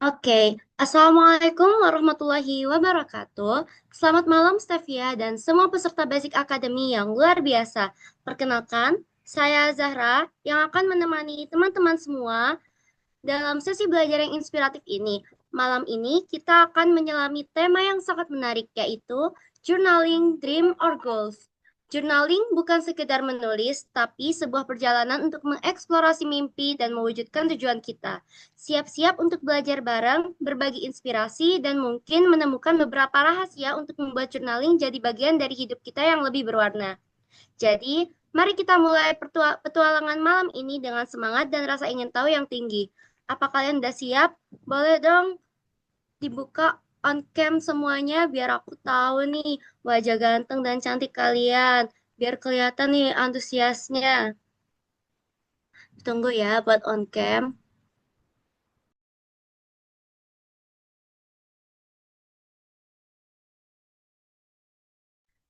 Oke, Assalamualaikum warahmatullahi wabarakatuh. Selamat malam Stevia dan semua peserta Basic Academy yang luar biasa. Perkenalkan, saya Zahra yang akan menemani teman-teman semua dalam sesi belajar yang inspiratif ini. Malam ini kita akan menyelami tema yang sangat menarik yaitu Journaling Dream or Goals. Journaling bukan sekedar menulis, tapi sebuah perjalanan untuk mengeksplorasi mimpi dan mewujudkan tujuan kita. Siap-siap untuk belajar bareng, berbagi inspirasi, dan mungkin menemukan beberapa rahasia untuk membuat journaling jadi bagian dari hidup kita yang lebih berwarna. Jadi, mari kita mulai petualangan malam ini dengan semangat dan rasa ingin tahu yang tinggi. Apa kalian udah siap? Boleh dong dibuka on cam semuanya biar aku tahu nih wajah ganteng dan cantik kalian. Biar kelihatan nih antusiasnya. Tunggu ya buat on cam.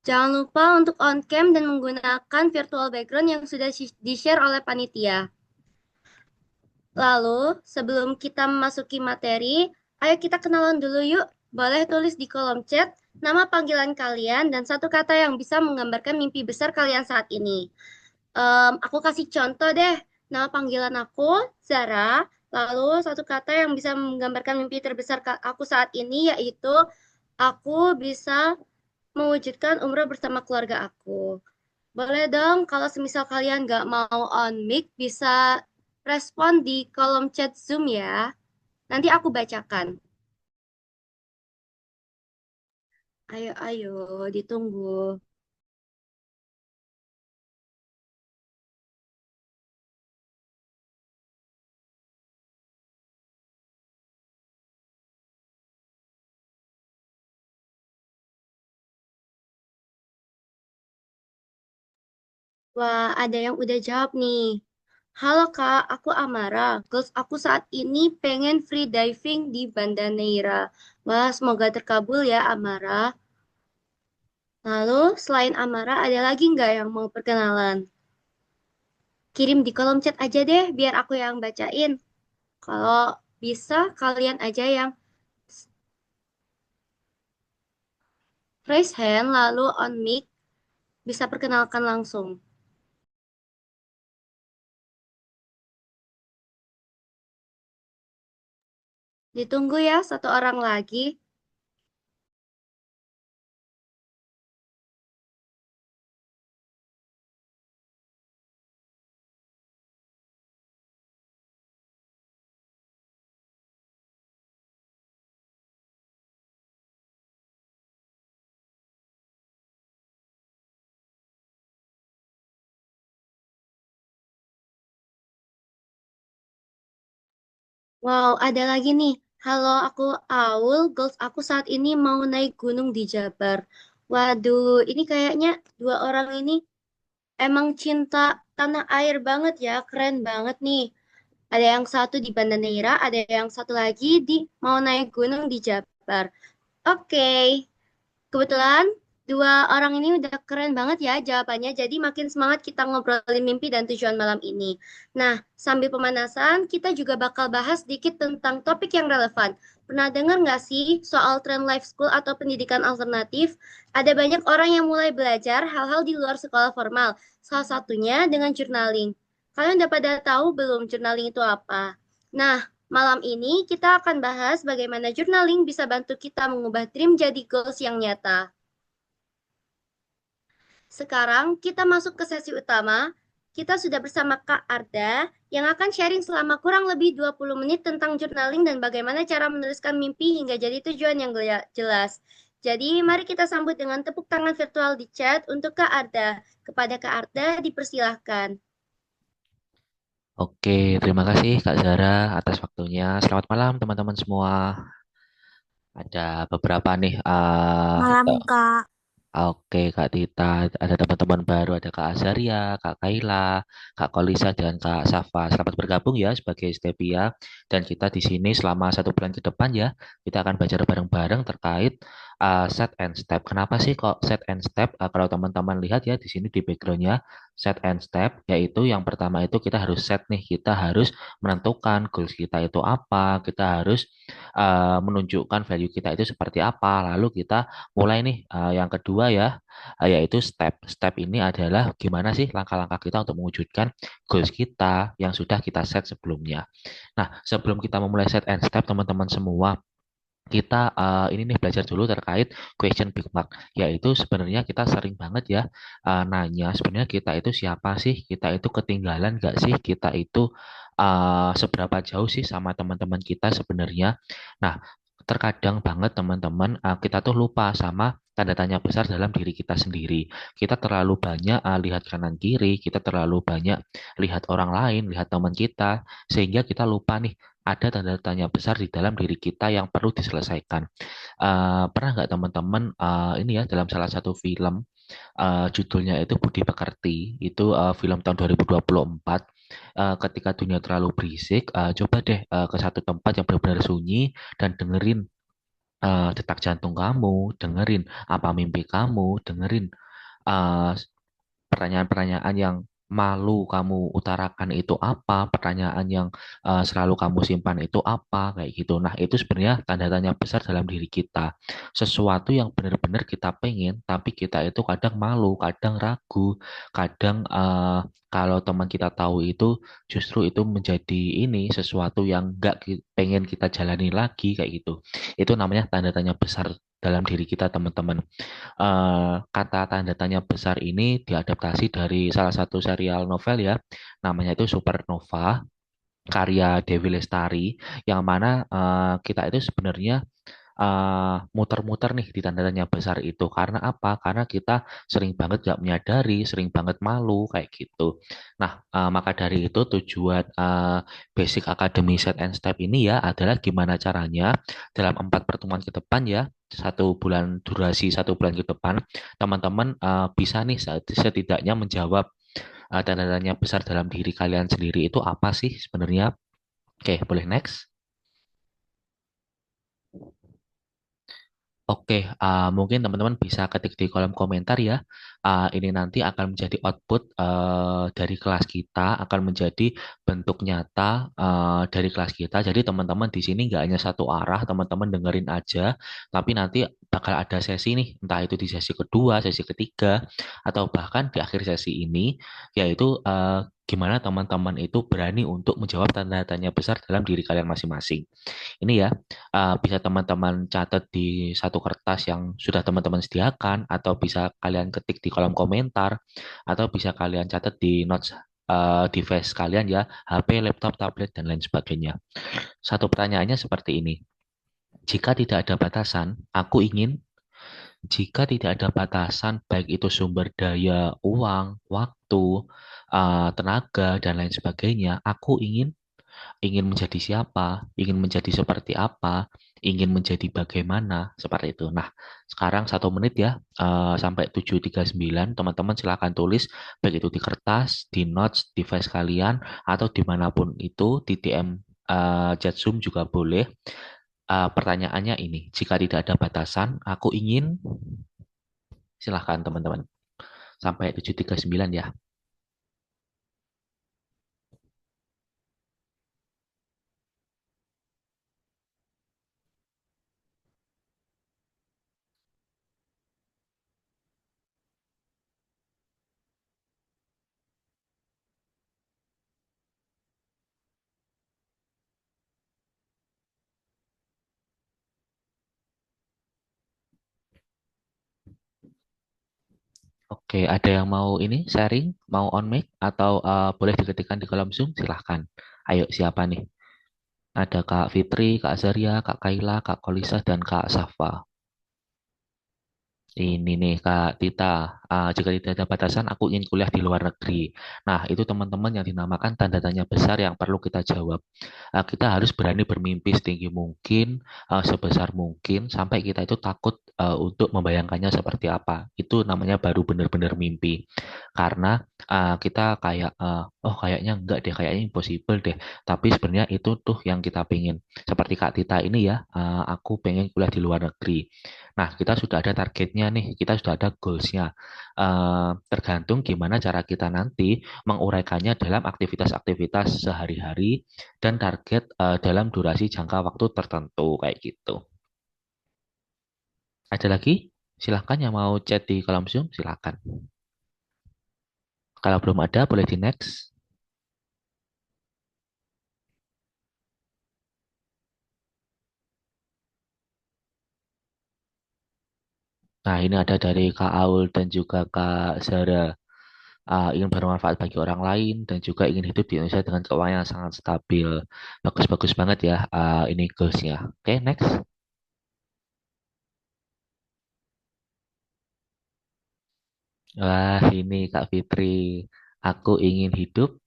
Jangan lupa untuk on cam dan menggunakan virtual background yang sudah di-share oleh panitia. Lalu, sebelum kita memasuki materi, ayo kita kenalan dulu yuk. Boleh tulis di kolom chat nama panggilan kalian dan satu kata yang bisa menggambarkan mimpi besar kalian saat ini. Aku kasih contoh deh. Nama panggilan aku Zara. Lalu satu kata yang bisa menggambarkan mimpi terbesar aku saat ini yaitu aku bisa mewujudkan umroh bersama keluarga aku. Boleh dong, kalau semisal kalian nggak mau on mic, bisa respon di kolom chat Zoom ya. Nanti aku bacakan. Ayo, ayo, ditunggu. Wah, ada yang udah jawab nih. Halo Kak, aku Amara. Goals aku saat ini pengen free diving di Banda Neira. Wah, semoga terkabul ya Amara. Lalu, selain Amara, ada lagi nggak yang mau perkenalan? Kirim di kolom chat aja deh, biar aku yang bacain. Kalau bisa, kalian aja yang raise hand, lalu on mic, bisa perkenalkan langsung. Ditunggu ya, satu orang lagi. Wow, ada lagi nih. Halo, aku Aul. Goals aku saat ini mau naik gunung di Jabar. Waduh, ini kayaknya dua orang ini emang cinta tanah air banget ya. Keren banget nih. Ada yang satu di Banda Neira, ada yang satu lagi di mau naik gunung di Jabar. Oke, kebetulan dua orang ini udah keren banget ya jawabannya. Jadi makin semangat kita ngobrolin mimpi dan tujuan malam ini. Nah, sambil pemanasan, kita juga bakal bahas sedikit tentang topik yang relevan. Pernah dengar nggak sih soal tren life school atau pendidikan alternatif? Ada banyak orang yang mulai belajar hal-hal di luar sekolah formal. Salah satunya dengan journaling. Kalian udah pada tahu belum journaling itu apa? Nah, malam ini kita akan bahas bagaimana journaling bisa bantu kita mengubah dream jadi goals yang nyata. Sekarang kita masuk ke sesi utama. Kita sudah bersama Kak Arda yang akan sharing selama kurang lebih 20 menit tentang journaling dan bagaimana cara menuliskan mimpi hingga jadi tujuan yang jelas. Jadi, mari kita sambut dengan tepuk tangan virtual di chat untuk Kak Arda. Kepada Kak Arda, dipersilahkan. Oke, terima kasih Kak Zara atas waktunya. Selamat malam teman-teman semua. Ada beberapa nih. Malam Kak. Oke Kak Tita, ada teman-teman baru, ada Kak Azaria, Kak Kaila, Kak Kolisa, dan Kak Safa. Selamat bergabung ya sebagai Stevia. Dan kita di sini selama 1 bulan ke depan ya, kita akan belajar bareng-bareng terkait set and step. Kenapa sih kok set and step? Kalau teman-teman lihat ya di sini di backgroundnya set and step, yaitu yang pertama itu kita harus set nih, kita harus menentukan goals kita itu apa, kita harus menunjukkan value kita itu seperti apa, lalu kita mulai nih yang kedua ya, yaitu step. Step ini adalah gimana sih langkah-langkah kita untuk mewujudkan goals kita yang sudah kita set sebelumnya. Nah, sebelum kita memulai set and step, teman-teman semua, kita ini nih belajar dulu terkait question Big Mac, yaitu sebenarnya kita sering banget ya nanya sebenarnya kita itu siapa sih, kita itu ketinggalan nggak sih, kita itu seberapa jauh sih sama teman-teman kita sebenarnya. Nah, terkadang banget teman-teman kita tuh lupa sama tanda tanya besar dalam diri kita sendiri. Kita terlalu banyak lihat kanan kiri, kita terlalu banyak lihat orang lain, lihat teman kita, sehingga kita lupa nih ada tanda tanya besar di dalam diri kita yang perlu diselesaikan. Pernah nggak teman-teman ini ya dalam salah satu film judulnya itu Budi Pekerti, itu film tahun 2024. Ketika dunia terlalu berisik, coba deh ke satu tempat yang benar-benar sunyi dan dengerin detak jantung kamu, dengerin apa mimpi kamu, dengerin eh, pertanyaan-pertanyaan yang malu kamu utarakan itu apa, pertanyaan yang selalu kamu simpan itu apa, kayak gitu. Nah, itu sebenarnya tanda tanya besar dalam diri kita. Sesuatu yang benar-benar kita pengen, tapi kita itu kadang malu, kadang ragu, kadang kalau teman kita tahu itu justru itu menjadi ini sesuatu yang nggak pengen kita jalani lagi, kayak gitu. Itu namanya tanda tanya besar dalam diri kita, teman-teman. Kata tanda tanya besar ini diadaptasi dari salah satu serial novel ya, namanya itu Supernova, karya Dewi Lestari, yang mana kita itu sebenarnya muter-muter nih di tanda tanya besar itu. Karena apa? Karena kita sering banget gak menyadari, sering banget malu, kayak gitu. Nah, maka dari itu tujuan Basic Academy Set and Step ini ya adalah gimana caranya dalam 4 pertemuan ke depan ya, 1 bulan durasi, 1 bulan ke depan, teman-teman bisa nih setidaknya menjawab tanda tanya besar dalam diri kalian sendiri itu apa sih sebenarnya. Oke, boleh next. Oke, mungkin teman-teman bisa ketik di kolom komentar ya. Ini nanti akan menjadi output dari kelas kita, akan menjadi bentuk nyata dari kelas kita. Jadi teman-teman di sini nggak hanya satu arah, teman-teman dengerin aja, tapi nanti bakal ada sesi nih, entah itu di sesi kedua, sesi ketiga, atau bahkan di akhir sesi ini, yaitu gimana teman-teman itu berani untuk menjawab tanda tanya besar dalam diri kalian masing-masing. Ini ya, bisa teman-teman catat di satu kertas yang sudah teman-teman sediakan, atau bisa kalian ketik di kolom komentar, atau bisa kalian catat di notes device kalian ya, HP, laptop, tablet, dan lain sebagainya. Satu pertanyaannya seperti ini. Jika tidak ada batasan, aku ingin. Jika tidak ada batasan, baik itu sumber daya, uang, waktu, tenaga, dan lain sebagainya, aku ingin menjadi siapa, ingin menjadi seperti apa, ingin menjadi bagaimana, seperti itu. Nah, sekarang 1 menit ya, sampai 7.39, teman-teman silakan tulis, baik itu di kertas, di notes, device kalian, atau dimanapun itu, di DM chat Zoom juga boleh. Pertanyaannya ini, jika tidak ada batasan, aku ingin, silahkan teman-teman, sampai 7.39 ya. Oke, ada yang mau ini sharing, mau on mic, atau boleh diketikkan di kolom Zoom, silahkan. Ayo, siapa nih? Ada Kak Fitri, Kak Azaria, Kak Kaila, Kak Kolisa, dan Kak Safa. Ini nih Kak Tita, jika tidak ada batasan, aku ingin kuliah di luar negeri. Nah, itu teman-teman yang dinamakan tanda tanya besar yang perlu kita jawab. Kita harus berani bermimpi setinggi mungkin, sebesar mungkin, sampai kita itu takut untuk membayangkannya seperti apa. Itu namanya baru benar-benar mimpi. Karena kita kayak, oh kayaknya enggak deh, kayaknya impossible deh. Tapi sebenarnya itu tuh yang kita pengen. Seperti Kak Tita ini ya, aku pengen kuliah di luar negeri. Nah, kita sudah ada targetnya nih, kita sudah ada goals-nya. Tergantung gimana cara kita nanti menguraikannya dalam aktivitas-aktivitas sehari-hari dan target dalam durasi jangka waktu tertentu kayak gitu. Ada lagi? Silahkan yang mau chat di kolom Zoom, silahkan. Kalau belum ada, boleh di next. Nah, ini ada dari Kak Aul dan juga Kak Zara. Ingin bermanfaat bagi orang lain dan juga ingin hidup di Indonesia dengan keuangan yang sangat stabil. Bagus-bagus banget ya, ini goals-nya. Oke, next. Wah, ini Kak Fitri. Aku ingin hidup,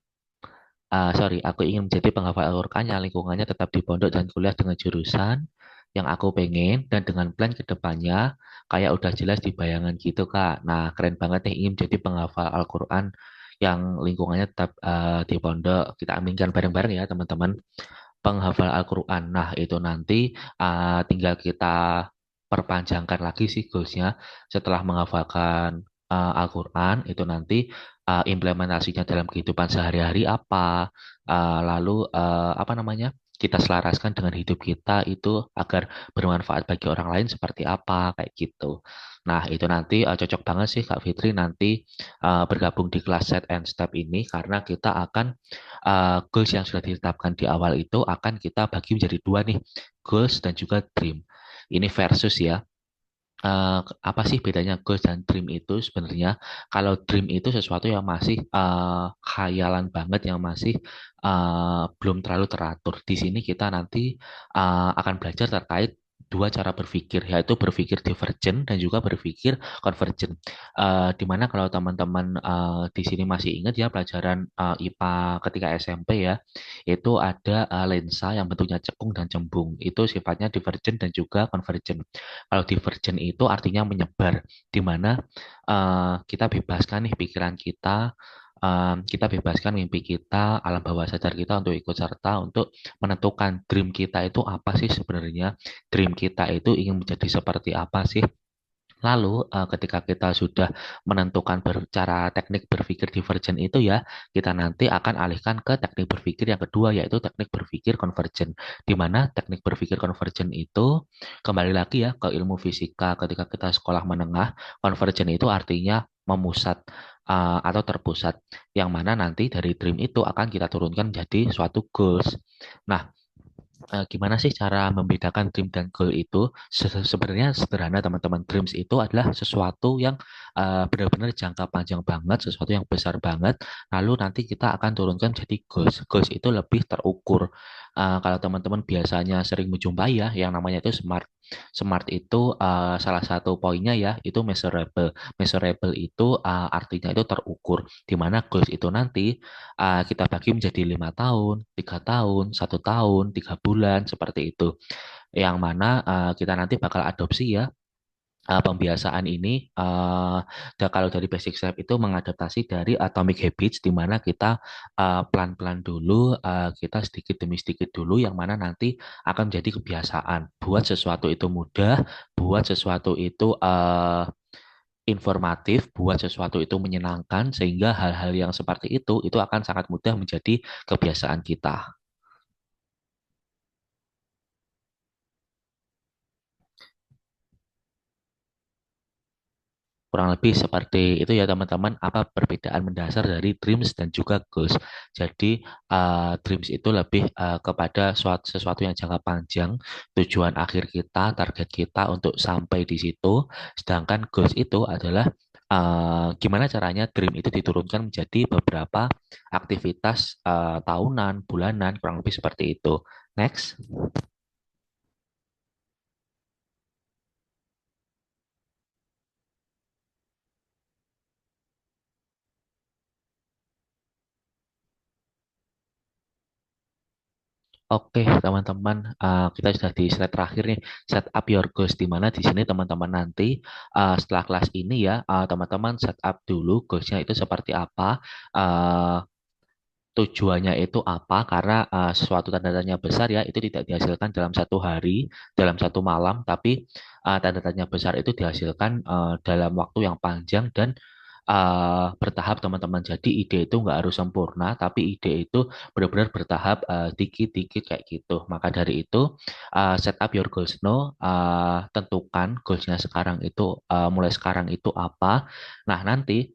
sorry, aku ingin menjadi penghafal Al-Quran yang lingkungannya tetap di pondok dan kuliah dengan jurusan yang aku pengen dan dengan plan ke depannya kayak udah jelas di bayangan gitu, Kak. Nah, keren banget nih ingin menjadi penghafal Al-Quran yang lingkungannya tetap di pondok. Kita aminkan bareng-bareng ya, teman-teman. Penghafal Al-Quran. Nah, itu nanti tinggal kita perpanjangkan lagi sih goalsnya setelah menghafalkan Al-Quran itu nanti implementasinya dalam kehidupan sehari-hari apa, lalu apa namanya kita selaraskan dengan hidup kita itu agar bermanfaat bagi orang lain seperti apa kayak gitu. Nah, itu nanti cocok banget sih Kak Fitri nanti bergabung di kelas Set and Step ini karena kita akan goals yang sudah ditetapkan di awal itu akan kita bagi menjadi dua nih, goals dan juga dream. Ini versus ya. Apa sih bedanya goals dan dream itu sebenarnya? Kalau dream itu sesuatu yang masih khayalan banget, yang masih belum terlalu teratur. Di sini kita nanti akan belajar terkait dua cara berpikir, yaitu berpikir divergent dan juga berpikir convergent. Dimana kalau teman-teman di sini masih ingat ya pelajaran IPA ketika SMP ya, itu ada lensa yang bentuknya cekung dan cembung. Itu sifatnya divergent dan juga convergent. Kalau divergent itu artinya menyebar, di mana kita bebaskan nih pikiran kita, kita bebaskan mimpi kita, alam bawah sadar kita untuk ikut serta untuk menentukan dream kita itu apa sih sebenarnya. Dream kita itu ingin menjadi seperti apa sih. Lalu, ketika kita sudah menentukan cara teknik berpikir divergent itu ya, kita nanti akan alihkan ke teknik berpikir yang kedua, yaitu teknik berpikir convergent. Di mana teknik berpikir convergent itu, kembali lagi ya ke ilmu fisika ketika kita sekolah menengah, convergent itu artinya memusat atau terpusat, yang mana nanti dari dream itu akan kita turunkan menjadi suatu goals. Nah, gimana sih cara membedakan dream dan goal itu? Sebenarnya sederhana teman-teman. Dreams itu adalah sesuatu yang benar-benar jangka panjang banget, sesuatu yang besar banget. Lalu nanti kita akan turunkan jadi goals. Goals itu lebih terukur. Kalau teman-teman biasanya sering menjumpai ya, yang namanya itu SMART. SMART itu salah satu poinnya ya, itu measurable. Measurable itu artinya itu terukur. Di mana goals itu nanti kita bagi menjadi 5 tahun, 3 tahun, 1 tahun, 3 bulan seperti itu. Yang mana kita nanti bakal adopsi ya pembiasaan ini. Kalau dari basic step itu mengadaptasi dari Atomic Habits, di mana kita pelan-pelan dulu, kita sedikit demi sedikit dulu, yang mana nanti akan menjadi kebiasaan. Buat sesuatu itu mudah, buat sesuatu itu informatif, buat sesuatu itu menyenangkan, sehingga hal-hal yang seperti itu akan sangat mudah menjadi kebiasaan kita. Kurang lebih seperti itu ya teman-teman, apa perbedaan mendasar dari dreams dan juga goals. Jadi dreams itu lebih kepada sesuatu yang jangka panjang, tujuan akhir kita, target kita untuk sampai di situ. Sedangkan goals itu adalah gimana caranya dream itu diturunkan menjadi beberapa aktivitas tahunan, bulanan, kurang lebih seperti itu. Next. Oke, teman-teman, kita sudah di slide terakhir nih, set up your goals, di mana di sini teman-teman nanti setelah kelas ini ya, teman-teman set up dulu goalsnya itu seperti apa, eh, tujuannya itu apa, karena sesuatu tanda-tanya besar ya, itu tidak dihasilkan dalam satu hari, dalam satu malam, tapi tanda-tanya besar itu dihasilkan dalam waktu yang panjang dan bertahap teman-teman. Jadi ide itu nggak harus sempurna, tapi ide itu benar-benar bertahap dikit-dikit kayak gitu. Maka dari itu set up your goals now, tentukan goalsnya sekarang itu mulai sekarang itu apa. Nah nanti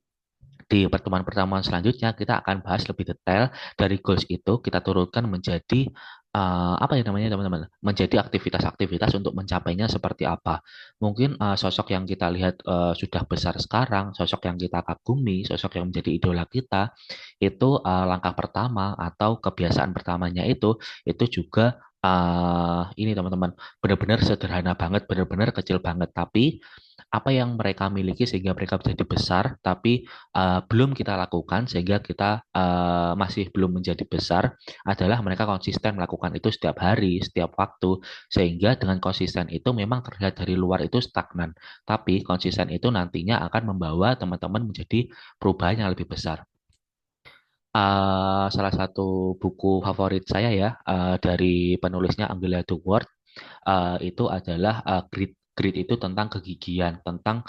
di pertemuan-pertemuan selanjutnya kita akan bahas lebih detail dari goals itu kita turunkan menjadi apa ya namanya teman-teman? Menjadi aktivitas-aktivitas untuk mencapainya seperti apa. Mungkin sosok yang kita lihat sudah besar sekarang, sosok yang kita kagumi, sosok yang menjadi idola kita, itu langkah pertama atau kebiasaan pertamanya itu juga ini teman-teman benar-benar sederhana banget, benar-benar kecil banget, tapi apa yang mereka miliki sehingga mereka menjadi besar, tapi belum kita lakukan sehingga kita masih belum menjadi besar adalah mereka konsisten melakukan itu setiap hari, setiap waktu, sehingga dengan konsisten itu memang terlihat dari luar itu stagnan, tapi konsisten itu nantinya akan membawa teman-teman menjadi perubahan yang lebih besar. Salah satu buku favorit saya ya dari penulisnya Angela Duckworth itu adalah grit. Grit itu tentang kegigihan, tentang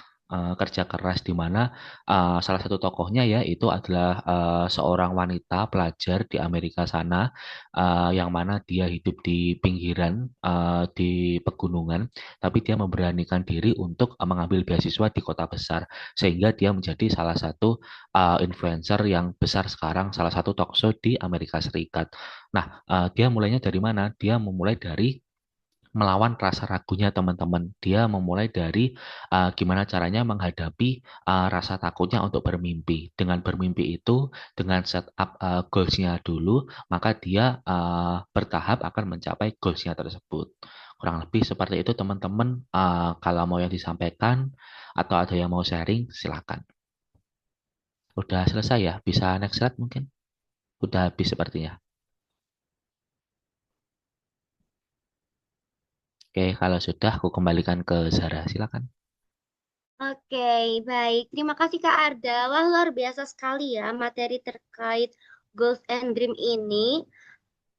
kerja keras di mana salah satu tokohnya ya itu adalah seorang wanita pelajar di Amerika sana yang mana dia hidup di pinggiran di pegunungan, tapi dia memberanikan diri untuk mengambil beasiswa di kota besar sehingga dia menjadi salah satu influencer yang besar sekarang, salah satu talk show di Amerika Serikat. Nah, dia mulainya dari mana? Dia memulai dari melawan rasa ragunya teman-teman. Dia memulai dari gimana caranya menghadapi rasa takutnya untuk bermimpi. Dengan bermimpi itu, dengan setup goals-nya dulu, maka dia bertahap akan mencapai goals-nya tersebut. Kurang lebih seperti itu teman-teman. Kalau mau yang disampaikan atau ada yang mau sharing, silakan. Udah selesai ya? Bisa next slide mungkin? Udah habis sepertinya. Oke, kalau sudah aku kembalikan ke Zara. Silakan. Oke, baik. Terima kasih Kak Arda. Wah, luar biasa sekali ya materi terkait Goals and Dream ini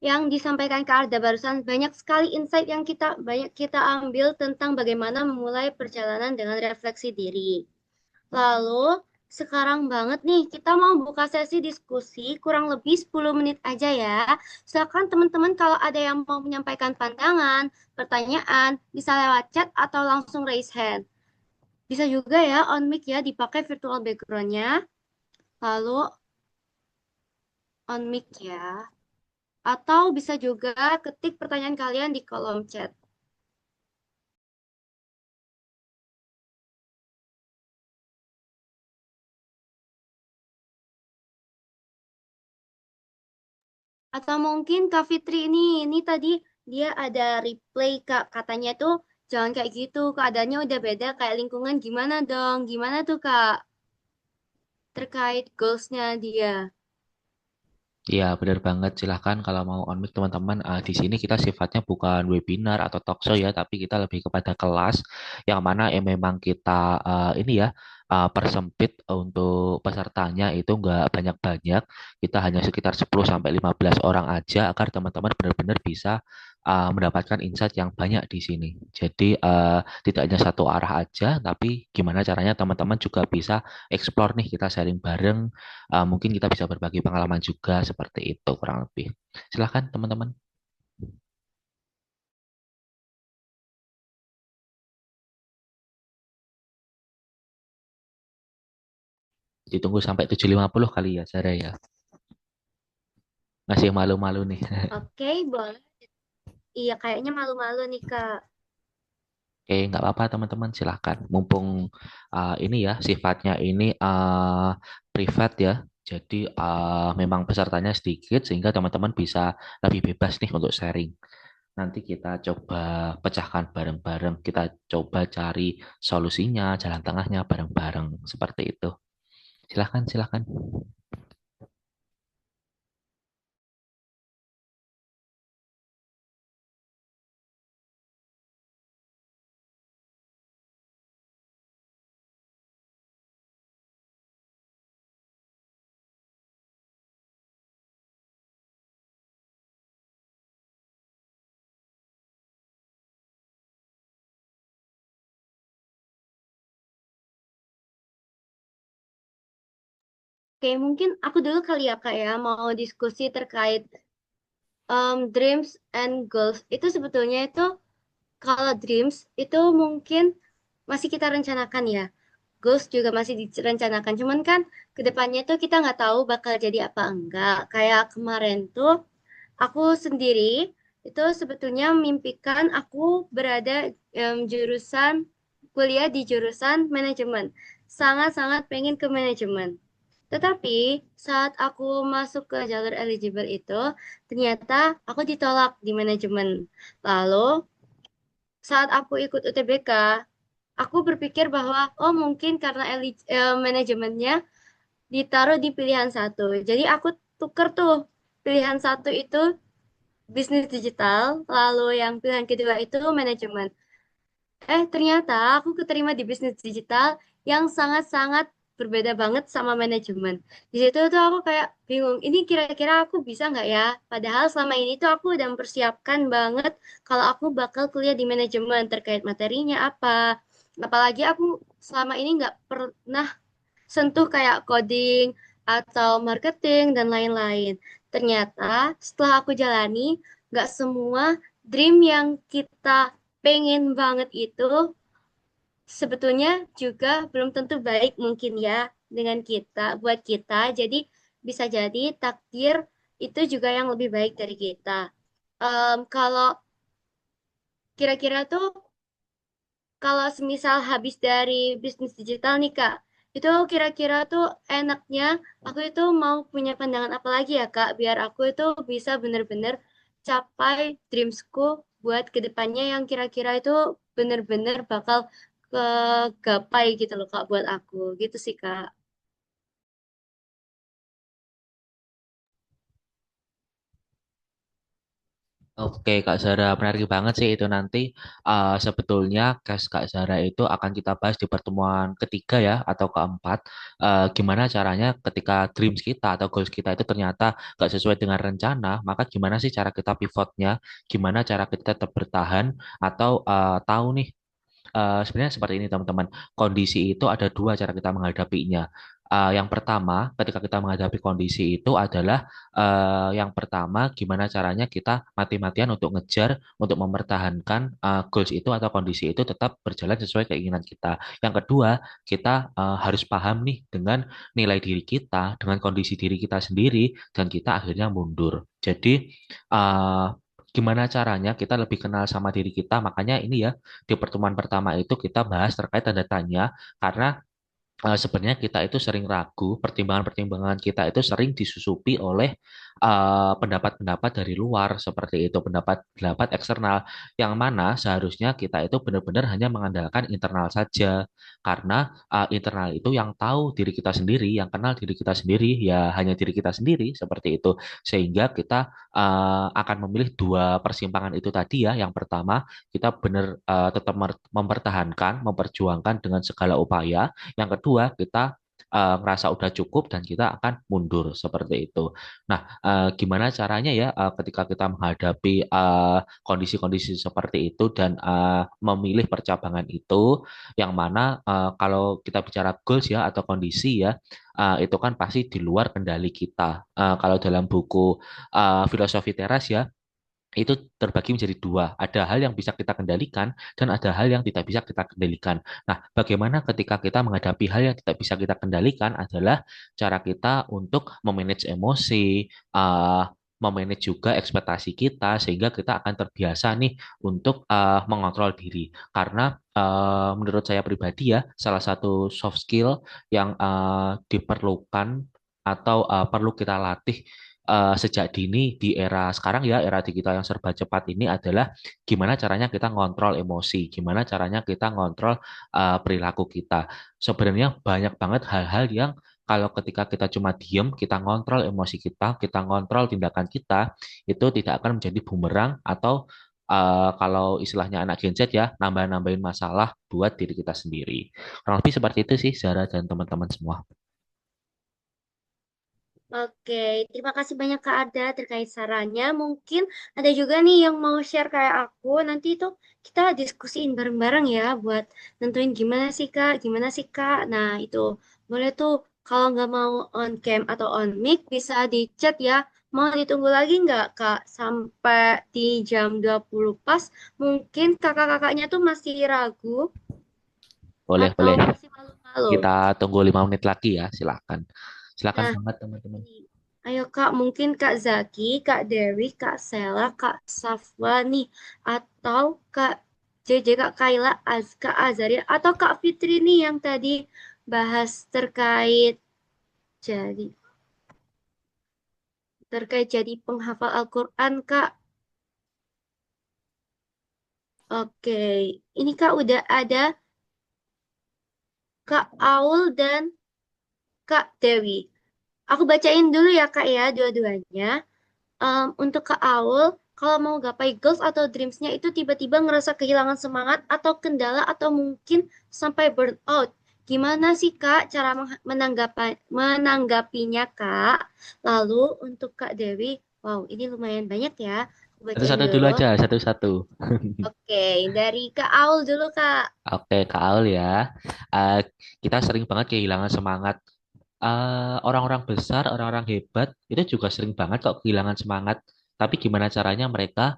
yang disampaikan Kak Arda barusan. Banyak sekali insight yang banyak kita ambil tentang bagaimana memulai perjalanan dengan refleksi diri. Lalu, sekarang banget nih, kita mau buka sesi diskusi kurang lebih 10 menit aja ya. Silakan teman-teman kalau ada yang mau menyampaikan pandangan, pertanyaan, bisa lewat chat atau langsung raise hand. Bisa juga ya on mic ya dipakai virtual background-nya. Lalu on mic ya. Atau bisa juga ketik pertanyaan kalian di kolom chat. Atau mungkin Kak Fitri ini tadi dia ada replay Kak. Katanya tuh jangan kayak gitu. Keadaannya udah beda kayak lingkungan gimana dong? Gimana tuh Kak? Terkait goals-nya dia. Iya, benar banget. Silahkan kalau mau on mic teman-teman. Di sini kita sifatnya bukan webinar atau talk show ya, tapi kita lebih kepada kelas yang mana memang kita ini ya persempit untuk pesertanya itu nggak banyak-banyak. Kita hanya sekitar 10 sampai 15 orang aja agar teman-teman benar-benar bisa mendapatkan insight yang banyak di sini. Jadi tidak hanya satu arah aja, tapi gimana caranya teman-teman juga bisa explore nih, kita sharing bareng. Mungkin kita bisa berbagi pengalaman juga seperti itu kurang lebih. Silahkan teman-teman. Ditunggu sampai 7.50 kali ya, Sarah ya. Masih malu-malu nih. Oke, boleh. Iya, kayaknya malu-malu nih Kak. Oke, nggak apa-apa teman-teman, silahkan. Mumpung ini ya, sifatnya ini private ya. Jadi memang pesertanya sedikit sehingga teman-teman bisa lebih bebas nih untuk sharing. Nanti kita coba pecahkan bareng-bareng. Kita coba cari solusinya, jalan tengahnya bareng-bareng. Seperti itu. Silahkan, silahkan. Oke, mungkin aku dulu kali ya Kak ya mau diskusi terkait dreams and goals. Itu sebetulnya itu kalau dreams itu mungkin masih kita rencanakan ya. Goals juga masih direncanakan. Cuman kan kedepannya tuh kita nggak tahu bakal jadi apa enggak. Kayak kemarin tuh aku sendiri itu sebetulnya mimpikan aku berada jurusan kuliah di jurusan manajemen. Sangat-sangat pengen ke manajemen. Tetapi saat aku masuk ke jalur eligible itu, ternyata aku ditolak di manajemen. Lalu saat aku ikut UTBK, aku berpikir bahwa oh mungkin karena manajemennya ditaruh di pilihan satu. Jadi aku tuker tuh pilihan satu itu bisnis digital, lalu yang pilihan kedua itu manajemen. Ternyata aku keterima di bisnis digital yang sangat-sangat berbeda banget sama manajemen. Di situ tuh aku kayak bingung, ini kira-kira aku bisa nggak ya? Padahal selama ini tuh aku udah mempersiapkan banget kalau aku bakal kuliah di manajemen terkait materinya apa. Apalagi aku selama ini nggak pernah sentuh kayak coding atau marketing dan lain-lain. Ternyata setelah aku jalani, nggak semua dream yang kita pengen banget itu sebetulnya juga belum tentu baik mungkin ya dengan kita, buat kita. Jadi bisa jadi takdir itu juga yang lebih baik dari kita. Kalau kira-kira tuh kalau semisal habis dari bisnis digital nih Kak, itu kira-kira tuh enaknya aku itu mau punya pandangan apa lagi ya Kak, biar aku itu bisa bener-bener capai dreamsku buat kedepannya yang kira-kira itu bener-bener bakal kegapai gitu loh Kak buat aku, gitu sih Kak. Oke, Kak Zara, menarik banget sih itu nanti sebetulnya case Kak Zara itu akan kita bahas di pertemuan ketiga ya atau keempat. Gimana caranya ketika dreams kita atau goals kita itu ternyata gak sesuai dengan rencana, maka gimana sih cara kita pivotnya, gimana cara kita tetap bertahan atau tahu nih sebenarnya seperti ini teman-teman. Kondisi itu ada dua cara kita menghadapinya. Yang pertama, ketika kita menghadapi kondisi itu adalah yang pertama, gimana caranya kita mati-matian untuk ngejar, untuk mempertahankan goals itu atau kondisi itu tetap berjalan sesuai keinginan kita. Yang kedua, kita harus paham nih dengan nilai diri kita, dengan kondisi diri kita sendiri, dan kita akhirnya mundur. Jadi, uh, gimana caranya kita lebih kenal sama diri kita? Makanya ini ya, di pertemuan pertama itu kita bahas terkait tanda tanya karena sebenarnya kita itu sering ragu, pertimbangan-pertimbangan kita itu sering disusupi oleh pendapat-pendapat dari luar seperti itu, pendapat-pendapat eksternal yang mana seharusnya kita itu benar-benar hanya mengandalkan internal saja karena internal itu yang tahu diri kita sendiri, yang kenal diri kita sendiri ya hanya diri kita sendiri seperti itu sehingga kita akan memilih dua persimpangan itu tadi ya. Yang pertama kita benar tetap mempertahankan, memperjuangkan dengan segala upaya yang kedua, kita ngerasa udah cukup dan kita akan mundur seperti itu. Nah, gimana caranya ya ketika kita menghadapi kondisi-kondisi seperti itu dan memilih percabangan itu, yang mana kalau kita bicara goals ya atau kondisi ya, itu kan pasti di luar kendali kita. Kalau dalam buku filosofi teras ya, itu terbagi menjadi dua. Ada hal yang bisa kita kendalikan dan ada hal yang tidak bisa kita kendalikan. Nah, bagaimana ketika kita menghadapi hal yang tidak bisa kita kendalikan adalah cara kita untuk memanage emosi, memanage juga ekspektasi kita sehingga kita akan terbiasa nih untuk mengontrol diri. Karena menurut saya pribadi ya, salah satu soft skill yang diperlukan atau perlu kita latih sejak dini di era sekarang ya, era digital yang serba cepat ini adalah gimana caranya kita ngontrol emosi, gimana caranya kita ngontrol perilaku kita. Sebenarnya banyak banget hal-hal yang kalau ketika kita cuma diem, kita ngontrol emosi kita ngontrol tindakan kita, itu tidak akan menjadi bumerang atau kalau istilahnya anak Gen Z ya, nambah-nambahin masalah buat diri kita sendiri. Kurang lebih seperti itu sih, Zara dan teman-teman semua. Oke, terima kasih banyak Kak Ada terkait sarannya. Mungkin ada juga nih yang mau share kayak aku. Nanti itu kita diskusiin bareng-bareng ya buat nentuin gimana sih Kak, gimana sih Kak. Nah, itu boleh tuh Kalau nggak mau on cam atau on mic, bisa di chat ya. Mau ditunggu lagi nggak, Kak? Sampai di jam 20 pas, mungkin kakak-kakaknya tuh masih ragu Boleh, atau boleh. masih malu-malu. Kita tunggu 5 menit lagi ya, silakan. Silakan Nah, banget teman-teman. ini. Ayo Kak, mungkin Kak Zaki, Kak Dewi, Kak Sela, Kak Safwa nih. Atau Kak JJ, Kak Kaila, Kak Azaria, atau Kak Fitri nih yang tadi bahas jadi terkait jadi penghafal Al-Quran, Kak. Oke, ini Kak udah ada Kak Aul dan Kak Dewi. Aku bacain dulu ya Kak ya, dua-duanya. Untuk Kak Aul, kalau mau gapai goals atau dreams-nya itu tiba-tiba ngerasa kehilangan semangat atau kendala atau mungkin sampai burnout. Gimana sih Kak cara menanggapinya Kak? Lalu untuk Kak Dewi, wow ini lumayan banyak ya. Aku bacain Satu-satu dulu dulu. aja, satu-satu. Oke, dari Kak Aul dulu Kak. Oke, Kak Aul ya. Eh, kita sering banget kehilangan semangat. Orang-orang besar, orang-orang hebat, itu juga sering banget kok kehilangan semangat. Tapi gimana caranya mereka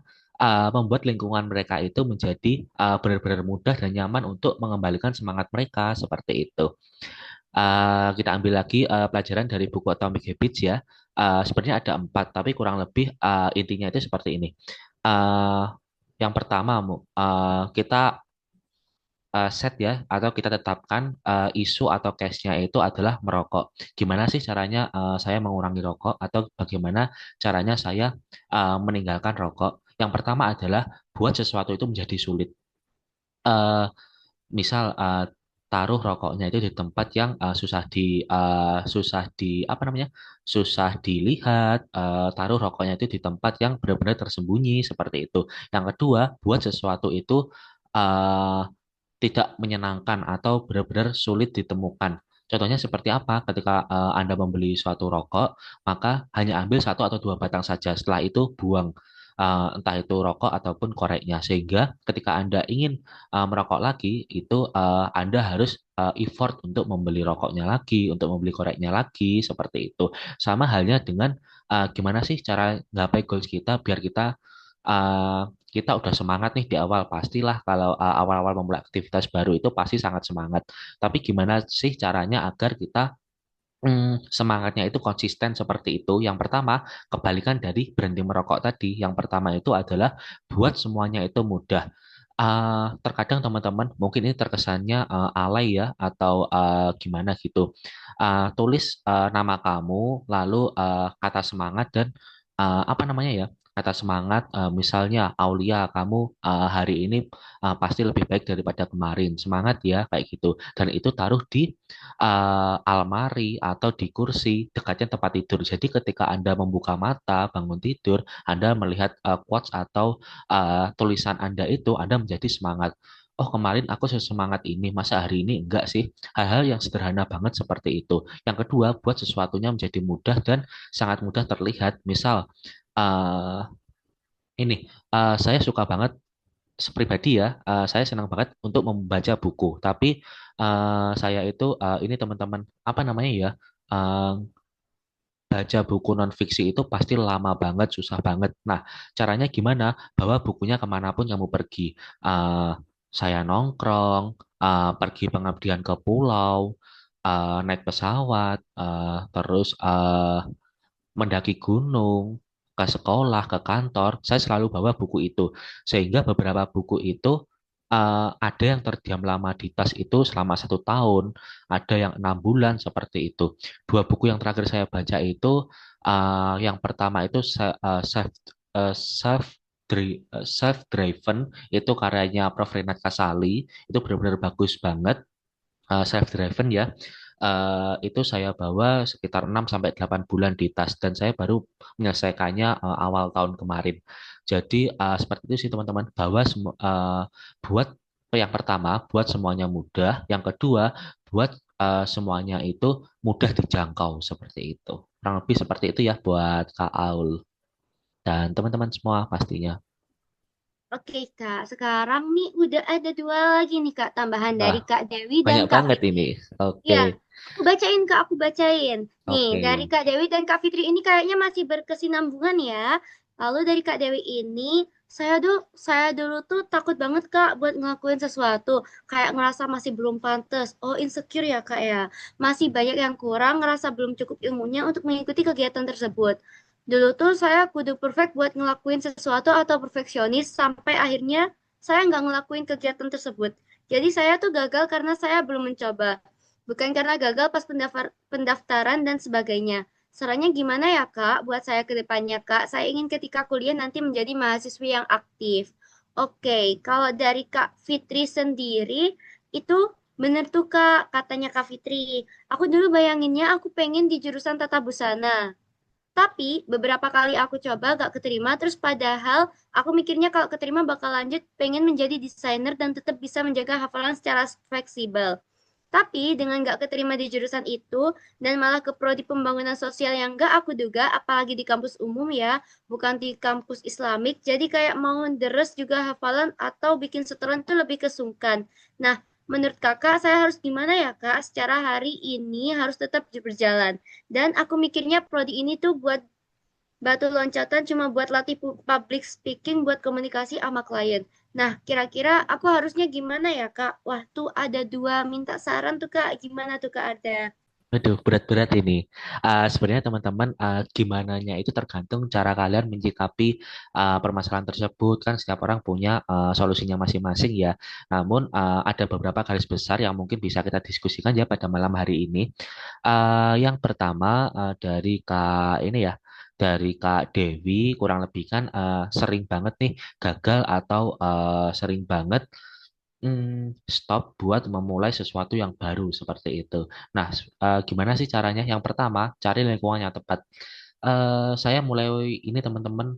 membuat lingkungan mereka itu menjadi benar-benar mudah dan nyaman untuk mengembalikan semangat mereka, seperti itu. Kita ambil lagi pelajaran dari buku Atomic Habits ya. Sebenarnya ada 4, tapi kurang lebih intinya itu seperti ini. Eh, yang pertama, kita set ya atau kita tetapkan isu atau case-nya itu adalah merokok. Gimana sih caranya saya mengurangi rokok atau bagaimana caranya saya meninggalkan rokok? Yang pertama adalah buat sesuatu itu menjadi sulit. Eh, Misal taruh rokoknya itu di tempat yang susah di apa namanya? Susah dilihat, taruh rokoknya itu di tempat yang benar-benar tersembunyi seperti itu. Yang kedua, buat sesuatu itu eh, tidak menyenangkan atau benar-benar sulit ditemukan. Contohnya seperti apa? Ketika Anda membeli suatu rokok, maka hanya ambil satu atau dua batang saja. Setelah itu buang entah itu rokok ataupun koreknya. Sehingga ketika Anda ingin merokok lagi, itu Anda harus effort untuk membeli rokoknya lagi, untuk membeli koreknya lagi, seperti itu. Sama halnya dengan gimana sih cara ngapai goals kita biar uh, kita udah semangat nih di awal. Pastilah kalau awal-awal memulai aktivitas baru itu pasti sangat semangat. Tapi gimana sih caranya agar kita semangatnya itu konsisten seperti itu? Yang pertama, kebalikan dari berhenti merokok tadi. Yang pertama itu adalah buat semuanya itu mudah. Terkadang teman-teman mungkin ini terkesannya alay ya atau gimana gitu. Tulis nama kamu, lalu kata semangat dan apa namanya ya? Kata semangat, misalnya Aulia, kamu hari ini pasti lebih baik daripada kemarin. Semangat ya, kayak gitu. Dan itu taruh di almari atau di kursi dekatnya tempat tidur. Jadi ketika Anda membuka mata, bangun tidur, Anda melihat quotes atau tulisan Anda itu, Anda menjadi semangat. Oh, kemarin aku sesemangat ini, masa hari ini enggak sih? Hal-hal yang sederhana banget seperti itu. Yang kedua, buat sesuatunya menjadi mudah dan sangat mudah terlihat. Misal, eh ini, saya suka banget pribadi ya, saya senang banget untuk membaca buku. Tapi saya itu ini teman-teman apa namanya ya, eh, baca buku non fiksi itu pasti lama banget, susah banget. Nah, caranya gimana? Bawa bukunya kemanapun kamu pergi. Eh, saya nongkrong, pergi pengabdian ke pulau, naik pesawat, terus mendaki gunung, ke sekolah, ke kantor, saya selalu bawa buku itu. Sehingga beberapa buku itu ada yang terdiam lama di tas itu selama 1 tahun, ada yang 6 bulan seperti itu. Dua buku yang terakhir saya baca itu, yang pertama itu Self Self Driven, itu karyanya Prof. Renat Kasali, itu benar-benar bagus banget. Self driven ya. Itu saya bawa sekitar 6 sampai 8 bulan di tas dan saya baru menyelesaikannya awal tahun kemarin. Jadi seperti itu sih teman-teman. Buat yang pertama buat semuanya mudah, yang kedua buat semuanya itu mudah dijangkau seperti itu. Kurang lebih seperti itu ya buat Kak Aul dan teman-teman semua pastinya. Oke Kak, sekarang nih udah ada dua lagi nih Kak, tambahan Wah, dari Kak Dewi dan banyak Kak banget ini. Fitri. Oke, Ya, aku bacain Kak, aku bacain. Nih, oke. dari Kak Dewi dan Kak Fitri ini kayaknya masih berkesinambungan ya. Lalu dari Kak Dewi ini, saya dulu tuh takut banget Kak buat ngelakuin sesuatu. Kayak ngerasa masih belum pantas. Oh, insecure ya Kak ya. Masih banyak yang kurang, ngerasa belum cukup ilmunya untuk mengikuti kegiatan tersebut. Dulu tuh saya kudu perfect buat ngelakuin sesuatu atau perfeksionis sampai akhirnya saya nggak ngelakuin kegiatan tersebut. Jadi saya tuh gagal karena saya belum mencoba. Bukan karena gagal pas pendaftaran dan sebagainya. Sarannya gimana ya Kak buat saya ke depannya Kak? Saya ingin ketika kuliah nanti menjadi mahasiswi yang aktif. Oke, kalau dari Kak Fitri sendiri itu bener tuh Kak, katanya Kak Fitri. Aku dulu bayanginnya aku pengen di jurusan tata busana. Tapi beberapa kali aku coba gak keterima, terus padahal aku mikirnya kalau keterima bakal lanjut pengen menjadi desainer dan tetap bisa menjaga hafalan secara fleksibel. Tapi dengan gak keterima di jurusan itu dan malah ke prodi pembangunan sosial yang gak aku duga, apalagi di kampus umum ya, bukan di kampus Islamik, jadi kayak mau deres juga hafalan atau bikin setoran tuh lebih kesungkan. Nah, menurut kakak saya harus gimana ya kak? Secara hari ini harus tetap berjalan. Dan aku mikirnya prodi ini tuh buat batu loncatan cuma buat latih public speaking buat komunikasi sama klien. Nah, kira-kira aku harusnya gimana ya, Kak? Wah, tuh ada dua minta saran tuh, Kak. Gimana tuh, Kak? Ada. Aduh, berat-berat ini. Sebenarnya teman-teman, gimananya itu tergantung cara kalian menyikapi permasalahan tersebut. Kan setiap orang punya solusinya masing-masing ya. Namun ada beberapa garis besar yang mungkin bisa kita diskusikan ya pada malam hari ini. Yang pertama dari Kak ini ya, dari Kak Dewi kurang lebih kan sering banget nih gagal atau sering banget stop buat memulai sesuatu yang baru seperti itu. Nah, gimana sih caranya? Yang pertama, cari lingkungan yang tepat. Saya mulai ini teman-teman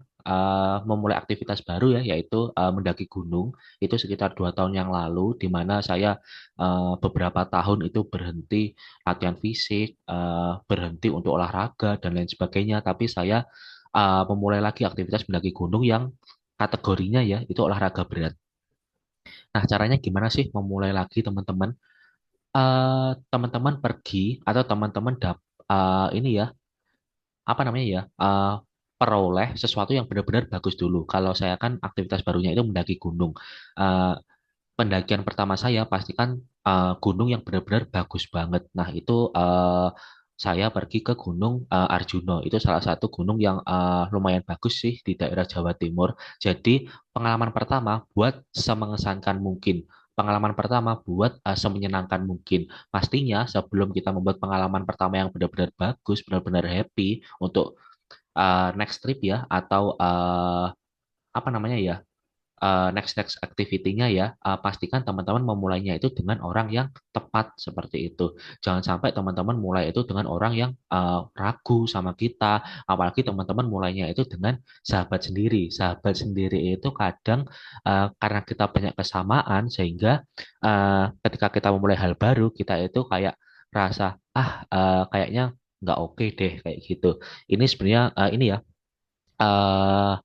memulai aktivitas baru ya, yaitu mendaki gunung. Itu sekitar 2 tahun yang lalu, di mana saya beberapa tahun itu berhenti latihan fisik, berhenti untuk olahraga dan lain sebagainya. Tapi saya memulai lagi aktivitas mendaki gunung yang kategorinya ya itu olahraga berat. Nah, caranya gimana sih memulai lagi teman-teman? Teman-teman pergi atau teman-teman ini ya, apa namanya ya? Peroleh sesuatu yang benar-benar bagus dulu. Kalau saya kan aktivitas barunya itu mendaki gunung. Eh, Pendakian pertama saya pastikan gunung yang benar-benar bagus banget. Nah, itu saya pergi ke Gunung Arjuno. Itu salah satu gunung yang lumayan bagus sih di daerah Jawa Timur. Jadi, pengalaman pertama buat semengesankan mungkin. Pengalaman pertama buat semenyenangkan mungkin. Pastinya sebelum kita membuat pengalaman pertama yang benar-benar bagus, benar-benar happy untuk next trip ya, atau apa namanya ya, next next activity-nya ya, pastikan teman-teman memulainya itu dengan orang yang tepat seperti itu. Jangan sampai teman-teman mulai itu dengan orang yang ragu sama kita, apalagi teman-teman mulainya itu dengan sahabat sendiri. Sahabat sendiri itu kadang karena kita banyak kesamaan sehingga ketika kita memulai hal baru, kita itu kayak rasa kayaknya nggak oke deh kayak gitu. Ini sebenarnya ini ya. eh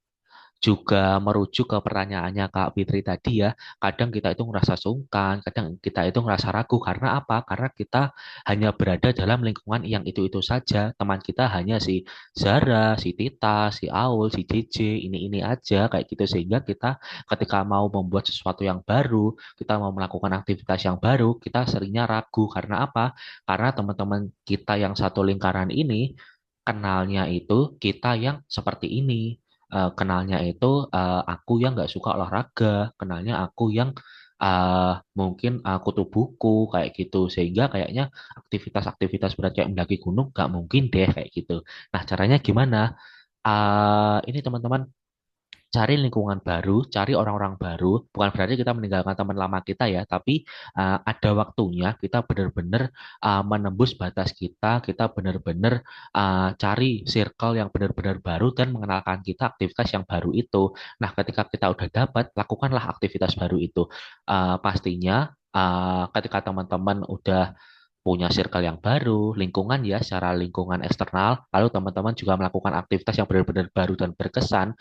juga merujuk ke pertanyaannya Kak Fitri tadi ya, kadang kita itu ngerasa sungkan, kadang kita itu ngerasa ragu karena apa? Karena kita hanya berada dalam lingkungan yang itu-itu saja. Teman kita hanya si Zara, si Tita, si Aul, si JJ, ini aja kayak gitu sehingga kita ketika mau membuat sesuatu yang baru, kita mau melakukan aktivitas yang baru, kita seringnya ragu karena apa? Karena teman-teman kita yang satu lingkaran ini kenalnya itu kita yang seperti ini. Kenalnya itu aku yang nggak suka olahraga, kenalnya aku yang mungkin kutu buku kayak gitu, sehingga kayaknya aktivitas-aktivitas berat kayak mendaki gunung nggak mungkin deh kayak gitu. Nah, caranya gimana? Ini teman-teman cari lingkungan baru, cari orang-orang baru. Bukan berarti kita meninggalkan teman lama kita ya, tapi ada waktunya kita benar-benar menembus batas kita benar-benar cari circle yang benar-benar baru dan mengenalkan kita aktivitas yang baru itu. Nah, ketika kita udah dapat, lakukanlah aktivitas baru itu. Pastinya ketika teman-teman udah punya circle yang baru, lingkungan ya, secara lingkungan eksternal, lalu teman-teman juga melakukan aktivitas yang benar-benar baru dan berkesan,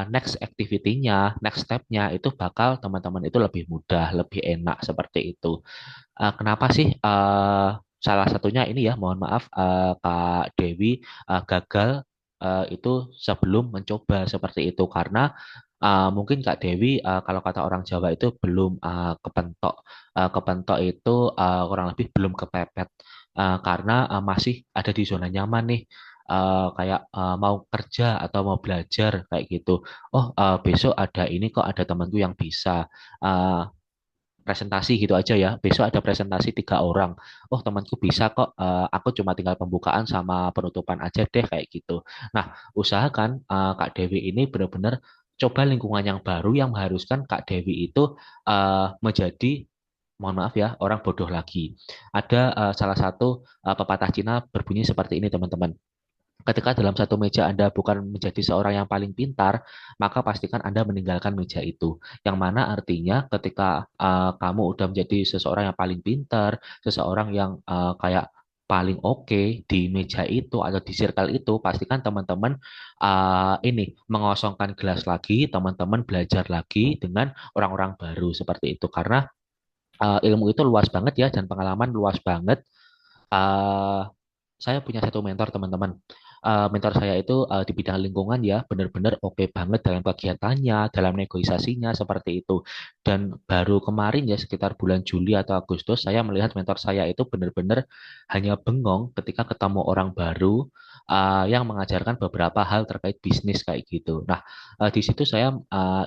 next activity-nya, next step-nya itu bakal teman-teman itu lebih mudah, lebih enak seperti itu. Kenapa sih salah satunya ini ya, mohon maaf Kak Dewi gagal itu sebelum mencoba seperti itu karena mungkin Kak Dewi kalau kata orang Jawa itu belum kepentok. Kepentok itu kurang lebih belum kepepet. Karena masih ada di zona nyaman nih. Kayak mau kerja atau mau belajar kayak gitu. Oh, besok ada ini kok ada temanku yang bisa. Eh, Presentasi gitu aja ya. Besok ada presentasi 3 orang. Oh, temanku bisa kok. Aku cuma tinggal pembukaan sama penutupan aja deh kayak gitu. Nah, usahakan Kak Dewi ini benar-benar coba lingkungan yang baru yang mengharuskan Kak Dewi itu menjadi, mohon maaf ya, orang bodoh lagi. Ada salah satu pepatah Cina berbunyi seperti ini, teman-teman. Ketika dalam satu meja Anda bukan menjadi seorang yang paling pintar, maka pastikan Anda meninggalkan meja itu. Yang mana artinya ketika kamu udah menjadi seseorang yang paling pintar, seseorang yang kayak paling oke di meja itu atau di circle itu, pastikan teman-teman ini mengosongkan gelas lagi, teman-teman belajar lagi dengan orang-orang baru seperti itu. Karena ilmu itu luas banget ya dan pengalaman luas banget. Eh, saya punya satu mentor, teman-teman. Mentor saya itu di bidang lingkungan ya, benar-benar oke banget dalam kegiatannya, dalam negosiasinya seperti itu. Dan baru kemarin ya sekitar bulan Juli atau Agustus saya melihat mentor saya itu benar-benar hanya bengong ketika ketemu orang baru yang mengajarkan beberapa hal terkait bisnis kayak gitu. Nah, di situ saya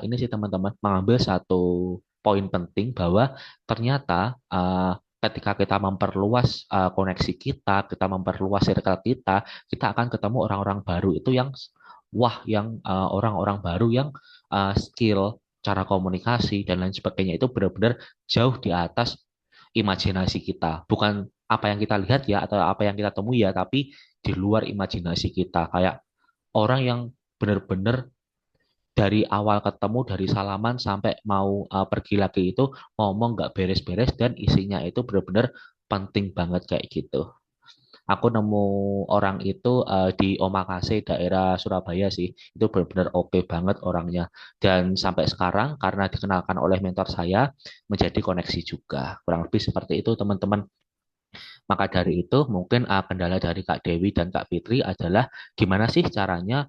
ini sih teman-teman mengambil satu poin penting bahwa ternyata ketika kita memperluas koneksi kita memperluas circle kita akan ketemu orang-orang baru itu yang wah, yang orang-orang baru yang skill, cara komunikasi dan lain sebagainya itu benar-benar jauh di atas imajinasi kita. Bukan apa yang kita lihat ya atau apa yang kita temui ya, tapi di luar imajinasi kita. Kayak orang yang benar-benar dari awal ketemu, dari salaman sampai mau pergi lagi itu ngomong nggak beres-beres dan isinya itu benar-benar penting banget kayak gitu. Aku nemu orang itu di Omakase daerah Surabaya sih. Itu benar-benar oke banget orangnya. Dan sampai sekarang karena dikenalkan oleh mentor saya menjadi koneksi juga. Kurang lebih seperti itu teman-teman. Maka dari itu mungkin kendala dari Kak Dewi dan Kak Fitri adalah gimana sih caranya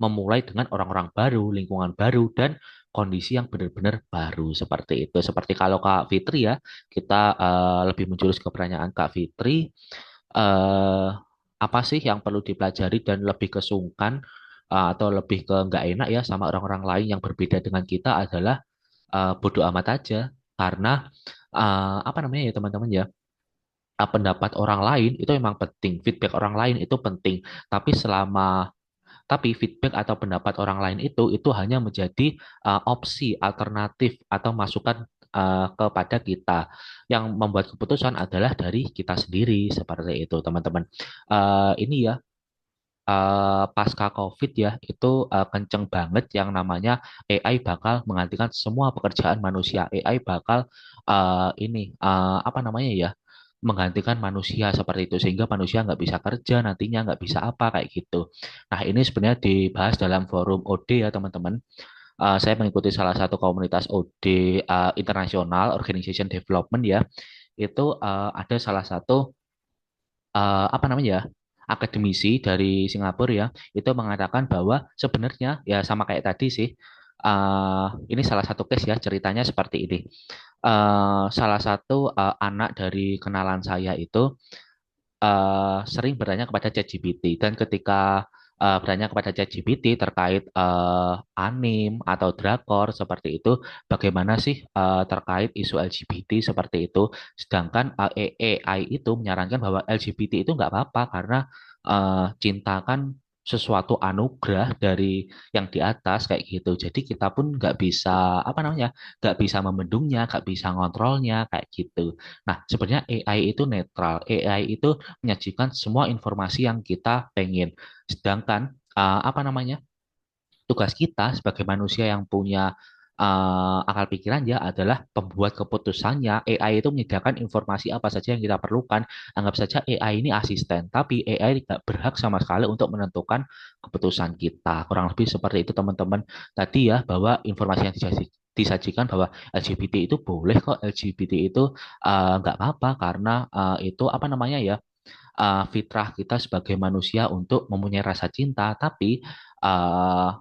memulai dengan orang-orang baru, lingkungan baru, dan kondisi yang benar-benar baru seperti itu. Seperti kalau Kak Fitri ya, kita lebih menjurus ke pertanyaan Kak Fitri, eh, apa sih yang perlu dipelajari dan lebih kesungkan atau lebih ke nggak enak ya sama orang-orang lain yang berbeda dengan kita adalah bodo amat aja. Karena apa namanya ya teman-teman ya, pendapat orang lain itu memang penting, feedback orang lain itu penting. Tapi feedback atau pendapat orang lain itu hanya menjadi opsi alternatif atau masukan kepada kita. Yang membuat keputusan adalah dari kita sendiri seperti itu, teman-teman. Ini ya pasca COVID ya itu kenceng banget yang namanya AI bakal menggantikan semua pekerjaan manusia. AI bakal ini apa namanya ya, menggantikan manusia seperti itu sehingga manusia nggak bisa kerja nantinya, nggak bisa apa kayak gitu. Nah, ini sebenarnya dibahas dalam forum OD ya teman-teman. Saya mengikuti salah satu komunitas OD internasional, Organization Development ya. Itu ada salah satu apa namanya ya, akademisi dari Singapura ya, itu mengatakan bahwa sebenarnya ya sama kayak tadi sih. Ini salah satu case ya, ceritanya seperti ini. Salah satu anak dari kenalan saya itu sering bertanya kepada ChatGPT dan ketika bertanya kepada ChatGPT terkait anim atau drakor seperti itu, bagaimana sih terkait isu LGBT seperti itu, sedangkan AI itu menyarankan bahwa LGBT itu nggak apa-apa karena cinta kan sesuatu anugerah dari yang di atas kayak gitu. Jadi kita pun nggak bisa apa namanya, nggak bisa membendungnya, nggak bisa ngontrolnya kayak gitu. Nah, sebenarnya AI itu netral. AI itu menyajikan semua informasi yang kita pengen. Sedangkan apa namanya? Tugas kita sebagai manusia yang punya akal pikiran ya adalah pembuat keputusannya. AI itu menyediakan informasi apa saja yang kita perlukan. Anggap saja AI ini asisten, tapi AI tidak berhak sama sekali untuk menentukan keputusan kita. Kurang lebih seperti itu teman-teman. Tadi ya bahwa informasi yang disajikan bahwa LGBT itu boleh kok, LGBT itu nggak apa-apa karena itu apa namanya ya, fitrah kita sebagai manusia untuk mempunyai rasa cinta, tapi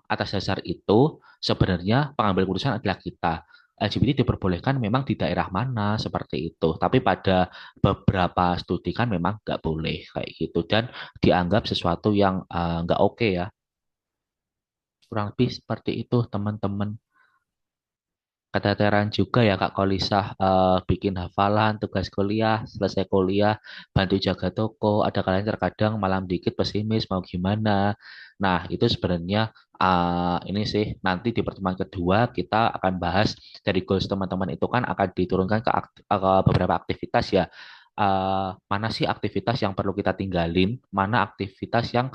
atas dasar itu sebenarnya pengambil keputusan adalah kita. LGBT diperbolehkan memang di daerah mana seperti itu, tapi pada beberapa studi kan memang nggak boleh kayak gitu dan dianggap sesuatu yang nggak oke ya. Kurang lebih seperti itu teman-teman. Keteteran juga ya Kak Kolisah, bikin hafalan, tugas kuliah, selesai kuliah, bantu jaga toko, ada kalian terkadang malam dikit pesimis mau gimana. Nah, itu sebenarnya ini sih nanti di pertemuan kedua kita akan bahas dari goals teman-teman itu kan akan diturunkan ke beberapa aktivitas ya. Mana sih aktivitas yang perlu kita tinggalin, mana aktivitas yang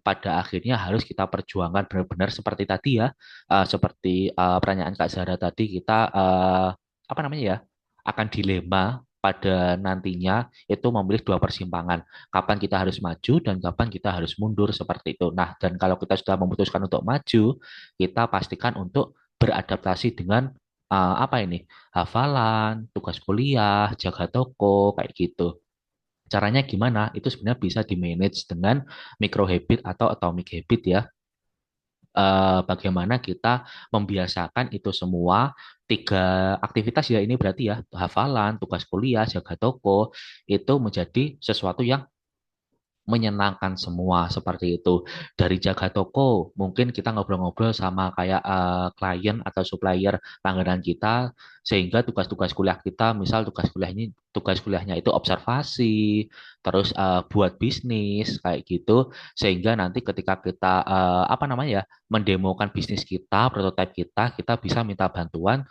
pada akhirnya harus kita perjuangkan benar-benar seperti tadi ya, seperti pertanyaan Kak Zara tadi kita apa namanya ya akan dilema pada nantinya itu memilih dua persimpangan kapan kita harus maju dan kapan kita harus mundur seperti itu. Nah, dan kalau kita sudah memutuskan untuk maju, kita pastikan untuk beradaptasi dengan apa ini hafalan, tugas kuliah, jaga toko kayak gitu. Caranya gimana? Itu sebenarnya bisa di-manage dengan micro habit atau atomic habit ya. Bagaimana kita membiasakan itu semua tiga aktivitas ya ini berarti ya hafalan, tugas kuliah, jaga toko itu menjadi sesuatu yang menyenangkan semua seperti itu. Dari jaga toko, mungkin kita ngobrol-ngobrol sama kayak klien atau supplier langganan kita, sehingga tugas-tugas kuliah kita, misal tugas kuliahnya itu observasi, terus buat bisnis kayak gitu, sehingga nanti ketika kita apa namanya ya, mendemokan bisnis kita, prototipe kita, kita bisa minta bantuan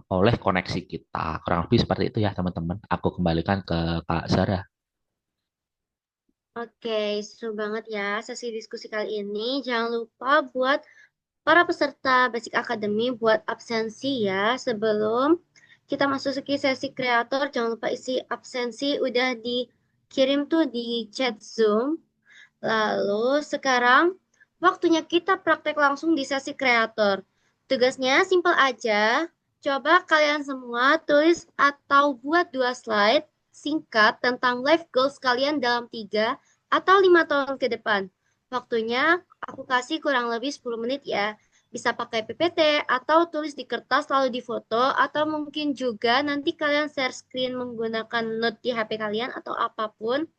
oleh koneksi kita. Kurang lebih seperti itu ya teman-teman. Aku kembalikan ke Kak Zara. Oke, seru banget ya sesi diskusi kali ini. Jangan lupa buat para peserta Basic Academy buat absensi ya. Sebelum kita masuk ke sesi kreator, jangan lupa isi absensi udah dikirim tuh di chat Zoom. Lalu sekarang waktunya kita praktek langsung di sesi kreator. Tugasnya simpel aja. Coba kalian semua tulis atau buat 2 slide singkat tentang life goals kalian dalam 3 atau 5 tahun ke depan. Waktunya aku kasih kurang lebih 10 menit ya. Bisa pakai PPT atau tulis di kertas lalu difoto atau mungkin juga nanti kalian share screen menggunakan note di HP kalian atau apapun.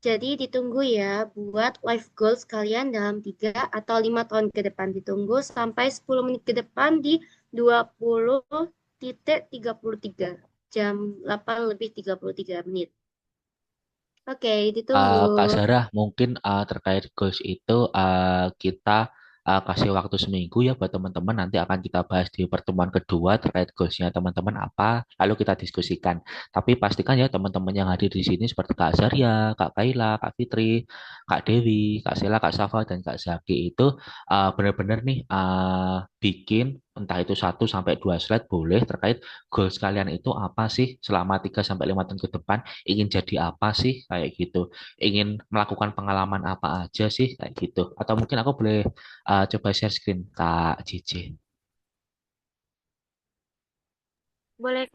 Jadi ditunggu ya buat life goals kalian dalam 3 atau 5 tahun ke depan. Ditunggu sampai 10 menit ke depan di 20:33 jam 8:33. Oke, ditunggu. Kak Sarah, mungkin terkait goals itu kita kasih waktu seminggu ya buat teman-teman. Nanti akan kita bahas di pertemuan kedua terkait goalsnya teman-teman apa, lalu kita diskusikan. Tapi pastikan ya teman-teman yang hadir di sini seperti Kak Zarya, Kak Kaila, Kak Fitri, Kak Dewi, Kak Sela, Kak Safa, dan Kak Zaki itu benar-benar nih bikin entah itu 1 sampai 2 slide boleh terkait goals kalian itu apa sih selama 3 sampai 5 tahun ke depan, ingin jadi apa sih kayak gitu, ingin melakukan pengalaman apa aja sih kayak gitu. Atau mungkin aku boleh coba share screen Kak Cici. Boleh.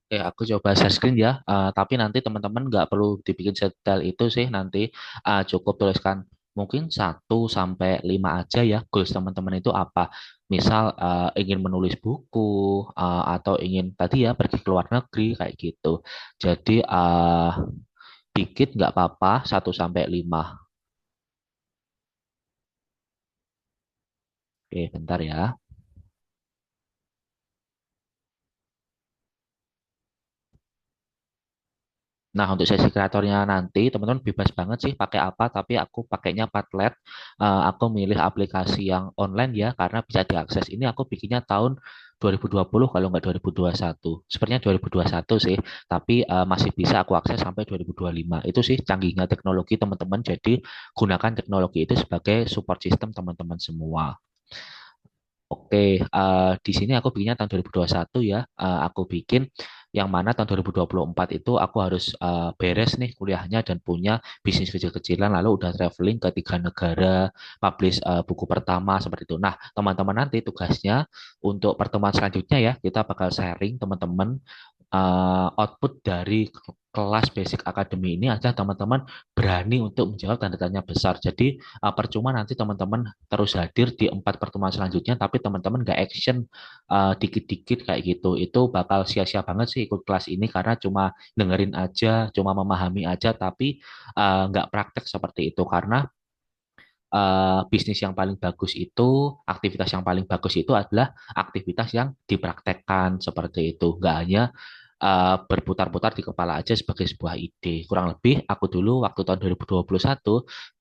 Oke, aku coba share screen ya. Tapi nanti teman-teman nggak perlu dibikin sedetail itu sih. Nanti cukup tuliskan mungkin 1 sampai 5 aja ya. Goals teman-teman itu apa? Misal ingin menulis buku atau ingin tadi ya pergi ke luar negeri kayak gitu. Jadi dikit nggak apa-apa 1 sampai 5. Oke, bentar ya. Nah, untuk sesi kreatornya nanti, teman-teman bebas banget sih pakai apa, tapi aku pakainya Padlet. Aku milih aplikasi yang online ya, karena bisa diakses. Ini aku bikinnya tahun 2020, kalau nggak 2021. Sepertinya 2021 sih, tapi masih bisa aku akses sampai 2025. Itu sih canggihnya teknologi, teman-teman. Jadi, gunakan teknologi itu sebagai support system teman-teman semua. Oke, di sini aku bikinnya tahun 2021 ya. Aku bikin yang mana tahun 2024 itu aku harus beres nih kuliahnya dan punya bisnis kecil-kecilan, lalu udah traveling ke 3 negara, publish buku pertama seperti itu. Nah, teman-teman nanti tugasnya untuk pertemuan selanjutnya ya, kita bakal sharing teman-teman output dari kelas basic academy ini aja teman-teman berani untuk menjawab tanda tanya besar. Jadi percuma nanti teman-teman terus hadir di 4 pertemuan selanjutnya, tapi teman-teman nggak action dikit-dikit kayak gitu. Itu bakal sia-sia banget sih ikut kelas ini karena cuma dengerin aja, cuma memahami aja, tapi nggak praktek seperti itu. Karena bisnis yang paling bagus itu, aktivitas yang paling bagus itu adalah aktivitas yang dipraktekkan seperti itu. Nggak hanya berputar-putar di kepala aja sebagai sebuah ide. Kurang lebih aku dulu waktu tahun 2021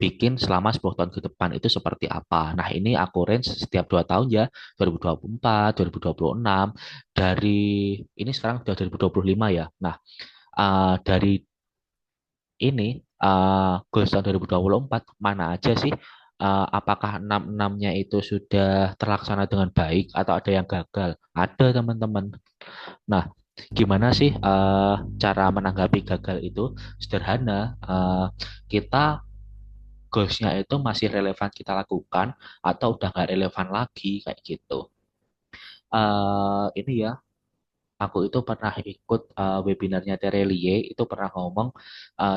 bikin selama 10 tahun ke depan itu seperti apa. Nah, ini aku range setiap 2 tahun ya, 2024, 2026. Dari ini sekarang sudah 2025 ya. Nah, dari ini goals tahun 2024 mana aja sih? Apakah enam-enamnya itu sudah terlaksana dengan baik atau ada yang gagal? Ada teman-teman. Nah, gimana sih cara menanggapi gagal itu? Sederhana, kita goalsnya itu masih relevan kita lakukan atau udah nggak relevan lagi kayak gitu. Ini ya, aku itu pernah ikut webinarnya Terelie, itu pernah ngomong,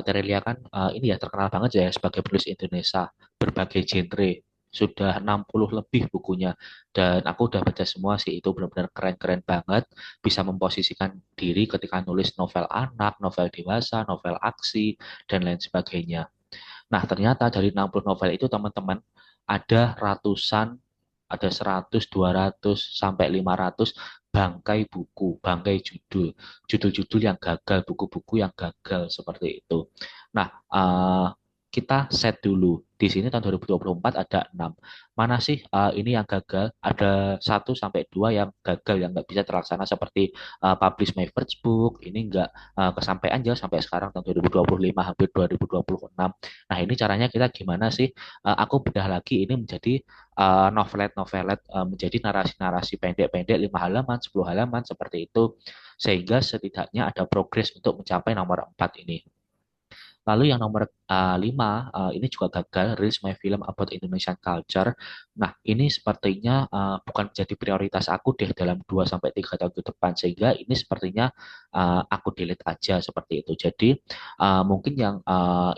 Terelie kan ini ya terkenal banget ya sebagai penulis Indonesia, berbagai genre, sudah 60 lebih bukunya, dan aku udah baca semua sih, itu benar-benar keren-keren banget, bisa memposisikan diri ketika nulis novel anak, novel dewasa, novel aksi, dan lain sebagainya. Nah, ternyata dari 60 novel itu teman-teman, ada ratusan, ada 100, 200, sampai 500 bangkai buku, bangkai judul, judul-judul yang gagal, buku-buku yang gagal seperti itu. Nah, kita set dulu. Di sini tahun 2024 ada 6. Mana sih ini yang gagal? Ada 1 sampai 2 yang gagal, yang nggak bisa terlaksana seperti publish my first book. Ini nggak kesampaian aja sampai sekarang tahun 2025, hampir 2026. Nah, ini caranya kita gimana sih? Aku bedah lagi ini menjadi novelet-novelet, menjadi narasi-narasi pendek-pendek 5 halaman, 10 halaman seperti itu, sehingga setidaknya ada progres untuk mencapai nomor 4 ini. Lalu yang nomor 5, ini juga gagal, Release My Film About Indonesian Culture. Nah, ini sepertinya bukan menjadi prioritas aku deh dalam 2 sampai 3 tahun ke depan, sehingga ini sepertinya aku delete aja seperti itu. Jadi, mungkin yang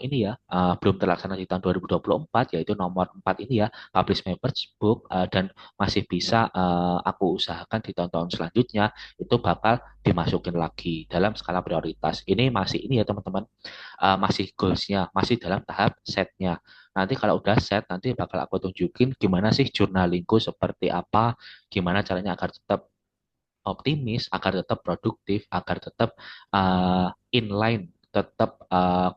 ini ya, belum terlaksana di tahun 2024, yaitu nomor 4 ini ya, Publish My First Book, dan masih bisa aku usahakan di tahun-tahun selanjutnya, itu bakal dimasukin lagi dalam skala prioritas. Ini masih ini ya teman-teman, masih goalsnya, masih dalam tahap setnya. Nanti kalau udah set, nanti bakal aku tunjukin gimana sih journalingku seperti apa, gimana caranya agar tetap optimis, agar tetap produktif, agar tetap inline, tetap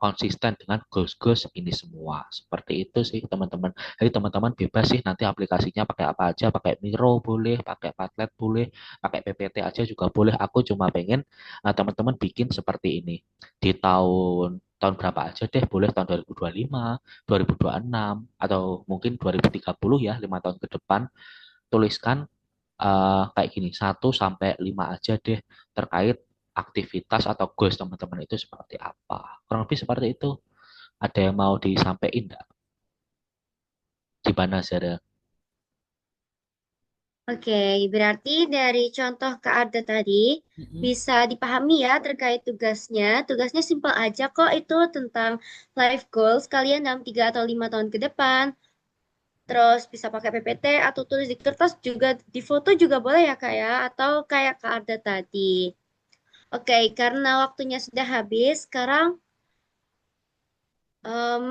konsisten dengan goals-goals ini semua. Seperti itu sih teman-teman. Jadi teman-teman bebas sih nanti aplikasinya pakai apa aja, pakai Miro boleh, pakai Padlet boleh, pakai PPT aja juga boleh. Aku cuma pengen teman-teman bikin seperti ini. Di tahun berapa aja deh, boleh tahun 2025, 2026, atau mungkin 2030 ya, 5 tahun ke depan. Tuliskan kayak gini, 1 sampai 5 aja deh terkait aktivitas atau goals teman-teman itu seperti apa. Kurang lebih seperti itu. Ada yang mau disampaikan enggak? Gimana, Zara? Oke, berarti dari contoh Kak Arda tadi Mm-mm. bisa dipahami ya terkait tugasnya. Tugasnya simpel aja kok, itu tentang life goals kalian dalam 3 atau 5 tahun ke depan. Terus bisa pakai PPT atau tulis di kertas juga, di foto juga boleh ya Kak ya, atau kayak Kak Arda tadi. Oke, karena waktunya sudah habis, sekarang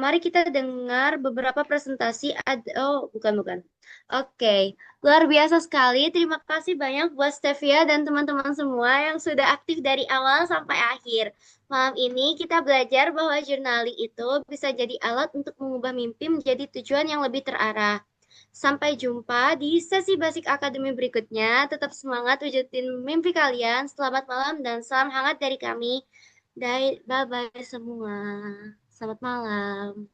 Mari kita dengar beberapa presentasi. Oh, bukan. Oke, luar biasa sekali. Terima kasih banyak buat Stevia dan teman-teman semua yang sudah aktif dari awal sampai akhir. Malam ini kita belajar bahwa journaling itu bisa jadi alat untuk mengubah mimpi menjadi tujuan yang lebih terarah. Sampai jumpa di sesi Basic Academy berikutnya. Tetap semangat wujudin mimpi kalian. Selamat malam dan salam hangat dari kami. Bye-bye semua. Selamat malam.